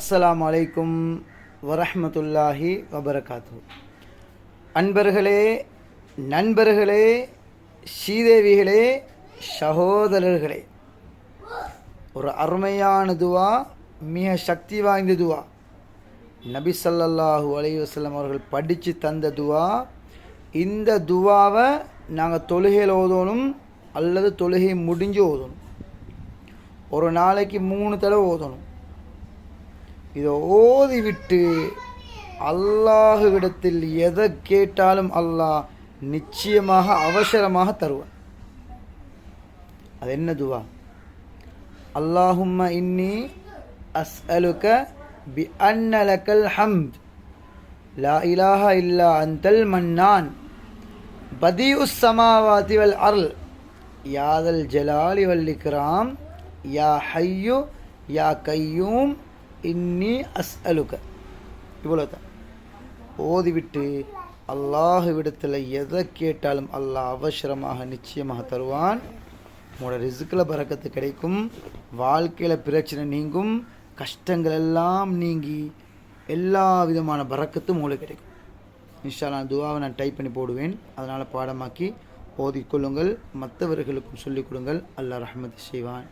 அஸ்ஸலாமு அலைக்கும் வரஹ்மத்துல்லாஹி வபரகாத்து. அன்பர்களே, நண்பர்களே, ஸ்ரீதேவிகளே, சகோதரர்களே, ஒரு அருமையான துவா, மிக சக்தி வாய்ந்த துவா. நபி ஸல்லல்லாஹு அலைஹி வஸல்லம் அவர்கள் படித்து தந்த துவா. இந்த துவாவை நாங்கள் தொழுகையில் ஓதணும் அல்லது தொழுகை முடிஞ்சு ஓதணும். ஒரு நாளைக்கு 3 தடவை ஓதணும். இதை ஓதிவிட்டு அல்லாஹுவிடத்தில் எதை கேட்டாலும் அல்லாஹ் நிச்சயமாக அவசரமாக தருவான். அது என்ன துவா? அல்லாஹும்ம இன்னி அஸ்அலுக பி அன்ன லக்கல் ஹம்த் லா இலாஹா இல்லா அன்தல் மன்னான் பதீஉஸ் ஸமாவாதி வல் அர்ல் யாதல் ஜலாலி வல் இக்ராம் யா ஹய்யு யா கய்யூம் இன்னி அஸ்அலுக. இவ்வளோதான். ஓதிவிட்டு அல்லாஹுவிடத்தில் எதை கேட்டாலும் அல்லாஹ் அவசரமாக நிச்சயமாக தருவான். உங்களோட ரிஸ்கில் பரக்கத்து கிடைக்கும், வாழ்க்கையில் பிரச்சனை நீங்கும், கஷ்டங்கள் எல்லாம் நீங்கி எல்லா விதமான பரக்கத்தும் உங்களுக்கு கிடைக்கும். இன்ஷா அல்லாஹ் துவாவை நான் டைப் பண்ணி போடுவேன். அதனால் பாடமாக்கி ஓதிக்கொள்ளுங்கள், மற்றவர்களுக்கும் சொல்லிக் கொடுங்கள். அல்லாஹ் ரஹ்மத் செய்வான்.